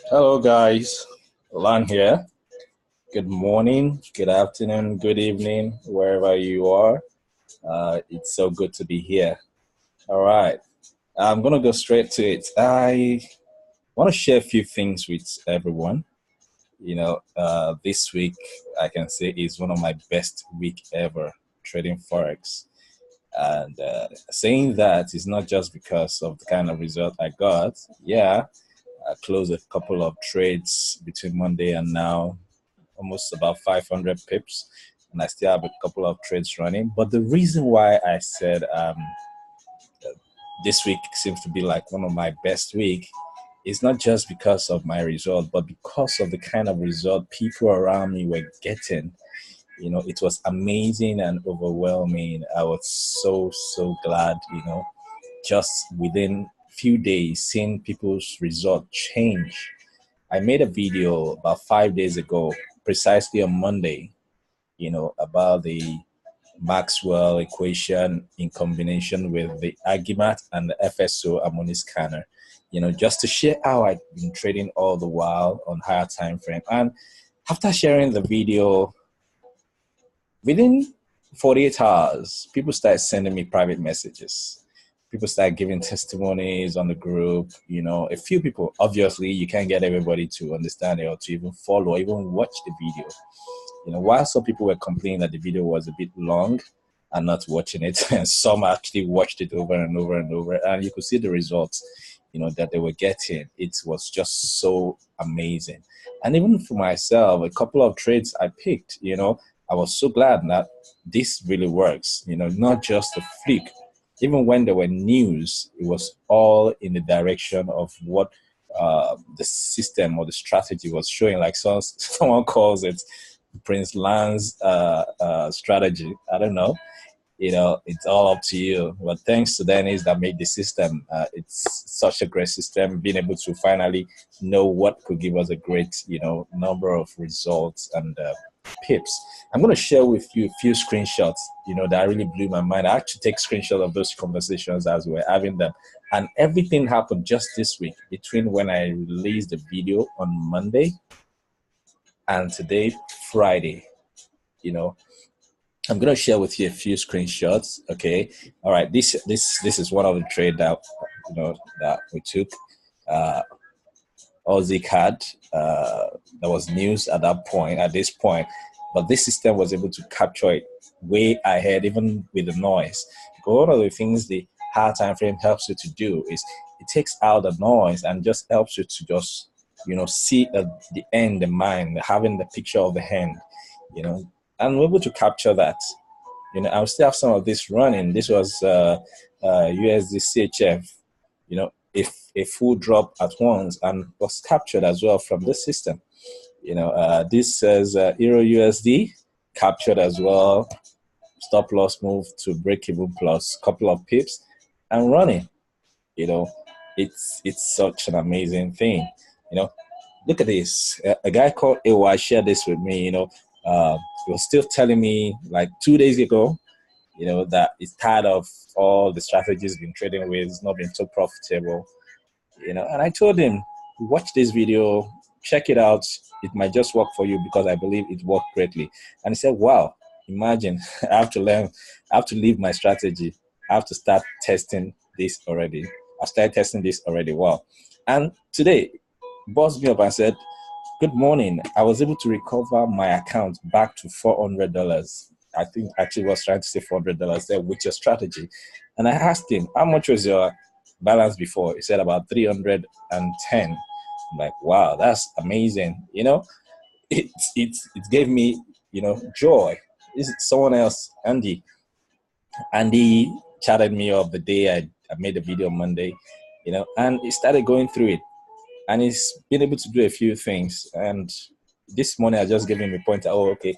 Hello, guys. Lan here. Good morning, good afternoon, good evening, wherever you are. It's so good to be here. All right. I'm going to go straight to it. I want to share a few things with everyone. This week, I can say, is one of my best week ever trading Forex. And saying that is not just because of the kind of result I got. Yeah, I closed a couple of trades between Monday and now, almost about 500 pips, and I still have a couple of trades running. But the reason why I said this week seems to be like one of my best week is not just because of my result, but because of the kind of result people around me were getting. It was amazing and overwhelming. I was so glad, just within few days seeing people's result change. I made a video about 5 days ago, precisely on Monday, about the Maxwell equation in combination with the Agimat and the FSO Harmonic Scanner, just to share how I've been trading all the while on higher time frame. And after sharing the video, within 48 hours, people started sending me private messages. People started giving testimonies on the group. A few people, obviously, you can't get everybody to understand it or to even follow or even watch the video. While some people were complaining that the video was a bit long and not watching it, and some actually watched it over and over and over, and you could see the results, that they were getting. It was just so amazing. And even for myself, a couple of trades I picked, I was so glad that this really works, not just a flick. Even when there were news, it was all in the direction of what the system or the strategy was showing. Like someone calls it Prince Lan's strategy. I don't know. It's all up to you. But thanks to Dennis that made the system. It's such a great system. Being able to finally know what could give us a great, number of results and pips. I'm going to share with you a few screenshots, that really blew my mind. I actually take screenshots of those conversations as we're having them. And everything happened just this week between when I released the video on Monday and today, Friday. I'm gonna share with you a few screenshots. Okay, all right. This is one of the trade that that we took. Aussie card. There was news at that point, at this point, but this system was able to capture it way ahead, even with the noise. But one of the things the higher time frame helps you to do is it takes out the noise and just helps you to just see at the end the mind, having the picture of the hand, and we're able to capture that. I'll still have some of this running. This was USD CHF, if a full drop at once and was captured as well from this system. This says Euro USD captured as well. Stop loss move to break even plus a couple of pips and running. It's such an amazing thing. Look at this. A guy called AY shared this with me. He was still telling me like 2 days ago, that he's tired of all the strategies he's been trading with. It's not been so profitable, and I told him, watch this video, check it out. It might just work for you because I believe it worked greatly. And he said, wow, imagine I have to learn, I have to leave my strategy. I have to start testing this already. I started testing this already. Wow. And today, bossed me up and said, good morning. I was able to recover my account back to $400. I think actually was trying to say $400 there with your strategy. And I asked him, how much was your balance before? He said about 310. I'm like, wow, that's amazing. It gave me, joy. This is someone else, Andy. Andy chatted me up the day I made a video on Monday, and he started going through it. And he's been able to do a few things. And this morning I just gave him a pointer. Oh, okay,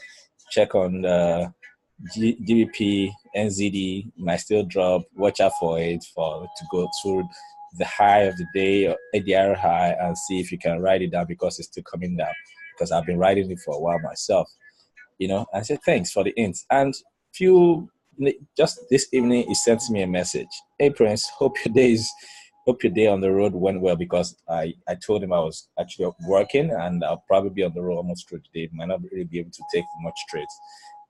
check on the GBP, NZD might still drop. Watch out for it to go through the high of the day or ADR high and see if you can write it down because it's still coming down. Because I've been writing it for a while myself. I said thanks for the hints. And just this evening he sent me a message. Hey Prince, hope your day is Hope your day on the road went well, because I told him I was actually working and I'll probably be on the road almost through the day. Might not really be able to take much trades.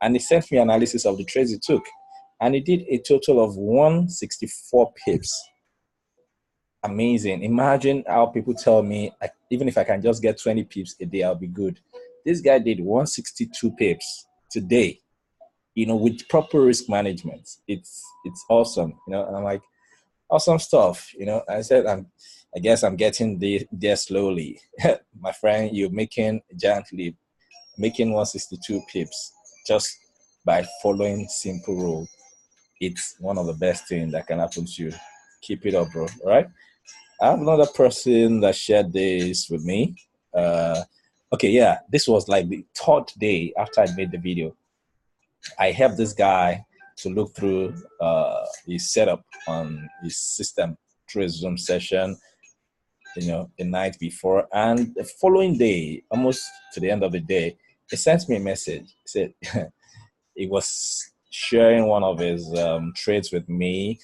And he sent me analysis of the trades he took. And he did a total of 164 pips. Amazing. Imagine how people tell me, even if I can just get 20 pips a day, I'll be good. This guy did 162 pips today, with proper risk management. It's awesome, and I'm like, awesome stuff. I said, I guess I'm getting there slowly. My friend, you're making a giant leap, making 162 pips just by following simple rule. It's one of the best things that can happen to you. Keep it up, bro. All right. I have another person that shared this with me. Okay, yeah, this was like the third day after I made the video. I helped this guy to look through his setup on his system through a Zoom session, the night before. And the following day, almost to the end of the day, he sent me a message. He said he was sharing one of his trades with me,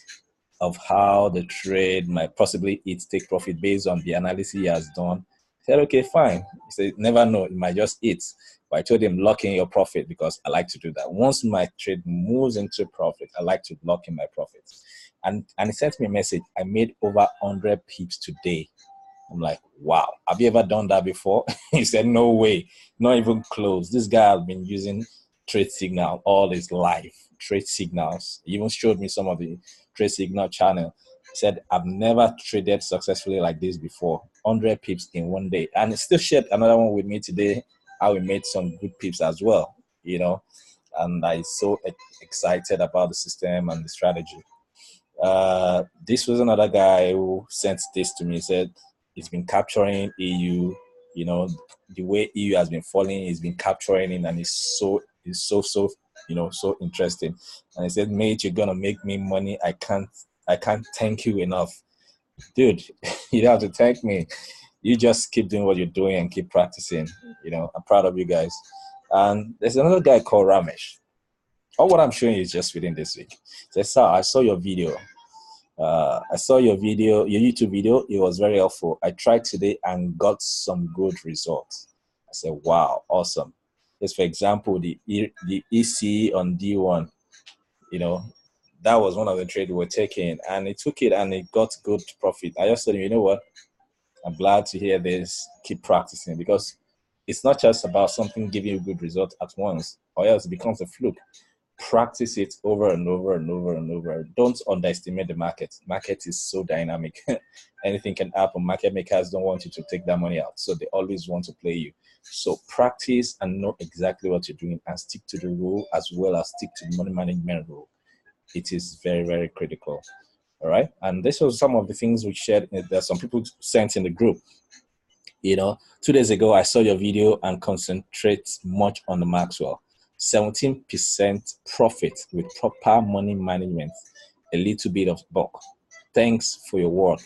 of how the trade might possibly take profit based on the analysis he has done. I said, okay, fine. He said, never know, it might just eat. But I told him, lock in your profit, because I like to do that. Once my trade moves into profit, I like to lock in my profits. And he sent me a message, I made over 100 pips today. I'm like, wow, have you ever done that before? He said, no way, not even close. This guy has been using trade signal all his life, trade signals. He even showed me some of the trade signal channel. He said, I've never traded successfully like this before. 100 pips in one day. And he still shared another one with me today, how we made some good pips as well, and I'm so excited about the system and the strategy. This was another guy who sent this to me. He said he's been capturing EU, the way EU has been falling, he's been capturing it, and it's so so interesting. And he said, mate, you're gonna make me money. I can't thank you enough. Dude, you don't have to thank me. You just keep doing what you're doing and keep practicing. I'm proud of you guys. And there's another guy called Ramesh. All what I'm showing you is just within this week. He said, I saw your video. I saw your YouTube video. It was very helpful. I tried today and got some good results. I said, wow, awesome. Just for example, the EC on D1, that was one of the trades we were taking, and it took it and it got good profit. I just told him, you know what? I'm glad to hear this. Keep practicing, because it's not just about something giving you good results at once, or else it becomes a fluke. Practice it over and over and over and over. Don't underestimate the market. Market is so dynamic. Anything can happen. Market makers don't want you to take that money out, so they always want to play you. So practice and know exactly what you're doing, and stick to the rule, as well as stick to the money management rule. It is very, very critical. All right. And this was some of the things we shared. There's some people sent in the group. 2 days ago, I saw your video and concentrate much on the Maxwell. 17% profit with proper money management, a little bit of bulk. Thanks for your work.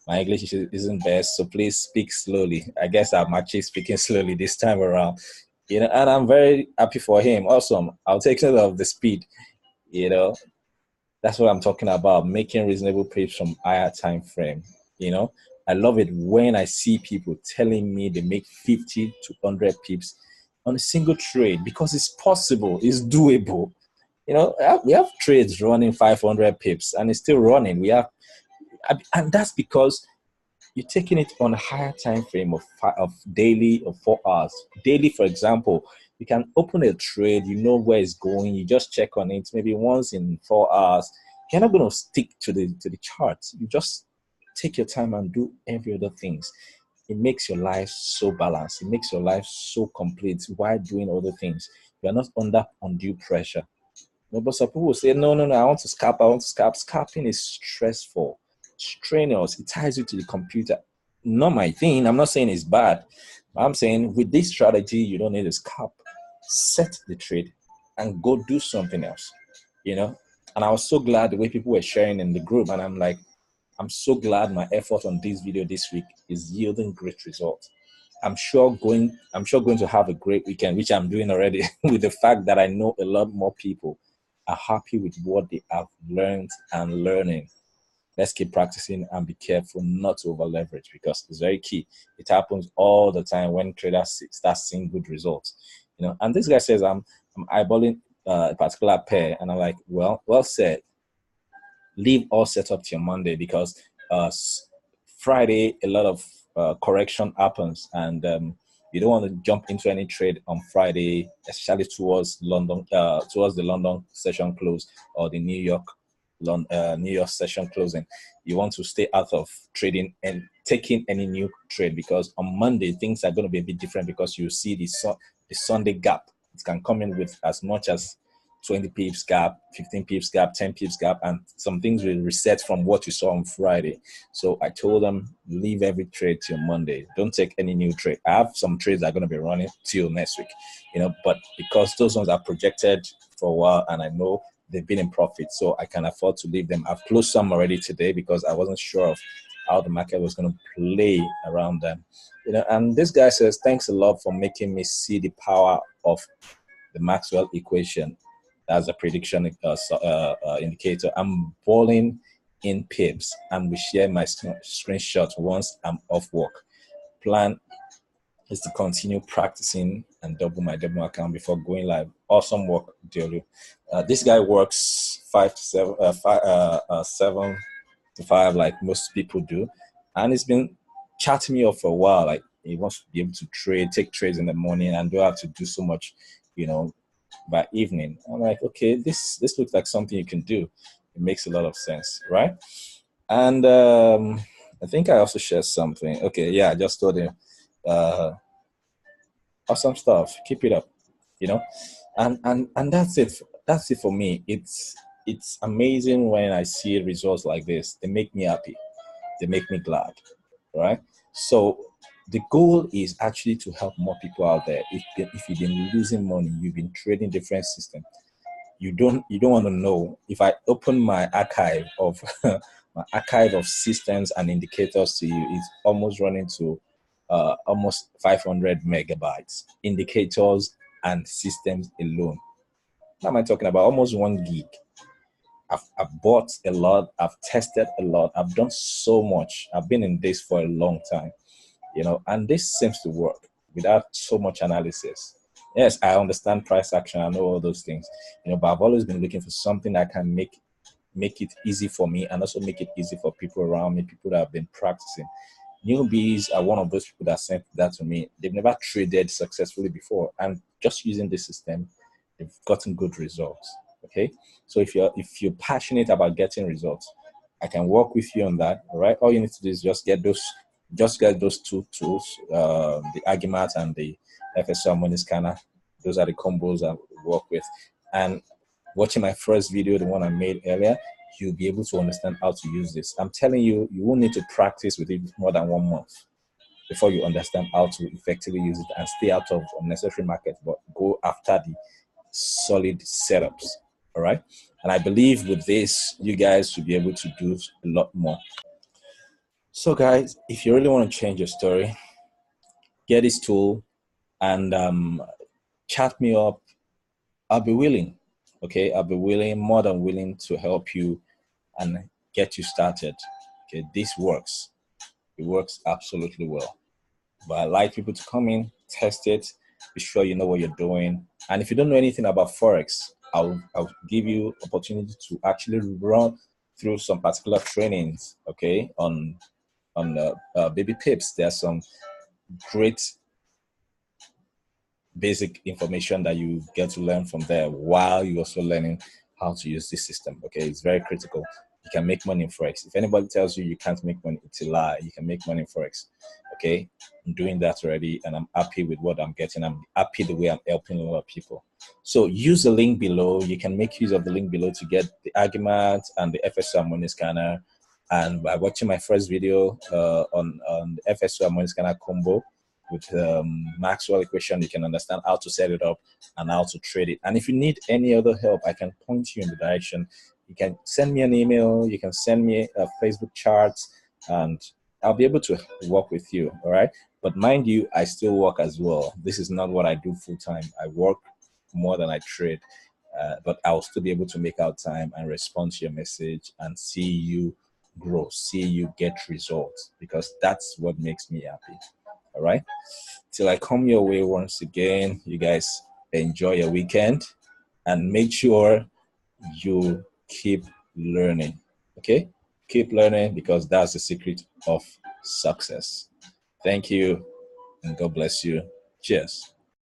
My English isn't best, so please speak slowly. I guess I'm actually speaking slowly this time around. And I'm very happy for him. Awesome. I'll take note of the speed. That's what I'm talking about, making reasonable pips from higher time frame. I love it when I see people telling me they make 50 to 100 pips on a single trade, because it's possible, it's doable. We have trades running 500 pips and it's still running. And that's because you're taking it on a higher time frame of daily or 4 hours. Daily, for example, you can open a trade, you know where it's going, you just check on it maybe once in 4 hours. You're not going to stick to the charts. You just take your time and do every other things. It makes your life so balanced. It makes your life so complete while doing other things. You're not under undue pressure. But some people will say, no, I want to scalp. Scalping is stressful, strenuous. It ties you to the computer. Not my thing. I'm not saying it's bad. I'm saying with this strategy, you don't need to scalp. Set the trade and go do something else, And I was so glad the way people were sharing in the group. And I'm like, I'm so glad my effort on this video this week is yielding great results. I'm sure going to have a great weekend, which I'm doing already, with the fact that I know a lot more people are happy with what they have learned and learning. Let's keep practicing and be careful not to over leverage, because it's very key. It happens all the time when traders start seeing good results. And this guy says, I'm eyeballing a particular pair, and I'm like, well said. Leave all set up till Monday, because Friday a lot of correction happens, and you don't want to jump into any trade on Friday, especially towards the London session close, or the New York session closing. You want to stay out of trading and taking any new trade, because on Monday things are going to be a bit different, because you see the Sunday gap. It can come in with as much as 20 pips gap, 15 pips gap, 10 pips gap, and some things will reset from what you saw on Friday. So I told them, leave every trade till Monday. Don't take any new trade. I have some trades that are going to be running till next week, but because those ones are projected for a while and I know they've been in profit, so I can afford to leave them. I've closed some already today because I wasn't sure of how the market was going to play around them. And this guy says, thanks a lot for making me see the power of the Maxwell equation as a prediction indicator. I'm balling in pips, and we share my screenshot once I'm off work. Plan is to continue practicing and double my demo account before going live. Awesome work, Diolu. This guy works 7 to 5, like most people do, and he's been chatting me up for a while. Like, he wants to be able to take trades in the morning and don't have to do so much, by evening. I'm like, okay, this looks like something you can do. It makes a lot of sense, right? And I think I also shared something. Okay, yeah, I just told him, awesome stuff. Keep it up, and that's it. That's it for me. It's amazing when I see results like this. They make me happy. They make me glad, right? So the goal is actually to help more people out there. If you've been losing money, you've been trading different systems, you don't want to know. If I open my archive of systems and indicators to you, it's almost running to almost 500 megabytes, indicators and systems alone. What am I talking about? Almost 1 gig. I've bought a lot. I've tested a lot. I've done so much. I've been in this for a long time, and this seems to work without so much analysis. Yes, I understand price action. I know all those things, but I've always been looking for something that can make it easy for me, and also make it easy for people around me, people that have been practicing. Newbies are one of those people that sent that to me. They've never traded successfully before, and just using this system, they've gotten good results. Okay, so if you're passionate about getting results, I can work with you on that. All right, all you need to do is just get those two tools, the Agimat and the FSO Harmonic Scanner. Those are the combos I work with. And watching my first video, the one I made earlier, you'll be able to understand how to use this. I'm telling you, you won't need to practice with it more than 1 month before you understand how to effectively use it and stay out of unnecessary market, but go after the solid setups. All right. And I believe with this, you guys should be able to do a lot more. So guys, if you really want to change your story, get this tool and chat me up. I'll be willing. Okay, I'll be more than willing to help you and get you started. Okay, this works. It works absolutely well. But I like people to come in, test it, be sure you know what you're doing. And if you don't know anything about Forex, I'll give you opportunity to actually run through some particular trainings, okay, on baby pips. There's some great basic information that you get to learn from there while you're also learning how to use this system. Okay, it's very critical. You can make money in Forex. If anybody tells you you can't make money, it's a lie. You can make money in Forex. Okay, I'm doing that already, and I'm happy with what I'm getting. I'm happy the way I'm helping a lot of people. So use the link below. You can make use of the link below to get the Agimat and the FSO Harmonic Scanner. And by watching my first video on the FSO Harmonic Scanner combo with Maxwell equation, you can understand how to set it up and how to trade it. And if you need any other help, I can point you in the direction. You can send me an email, you can send me a Facebook charts, and I'll be able to work with you. All right. But mind you, I still work as well. This is not what I do full time. I work more than I trade, but I'll still be able to make out time and respond to your message and see you grow, see you get results, because that's what makes me happy. All right. Till I come your way once again, you guys enjoy your weekend and make sure you keep learning. Okay? Keep learning, because that's the secret of success. Thank you, and God bless you. Cheers.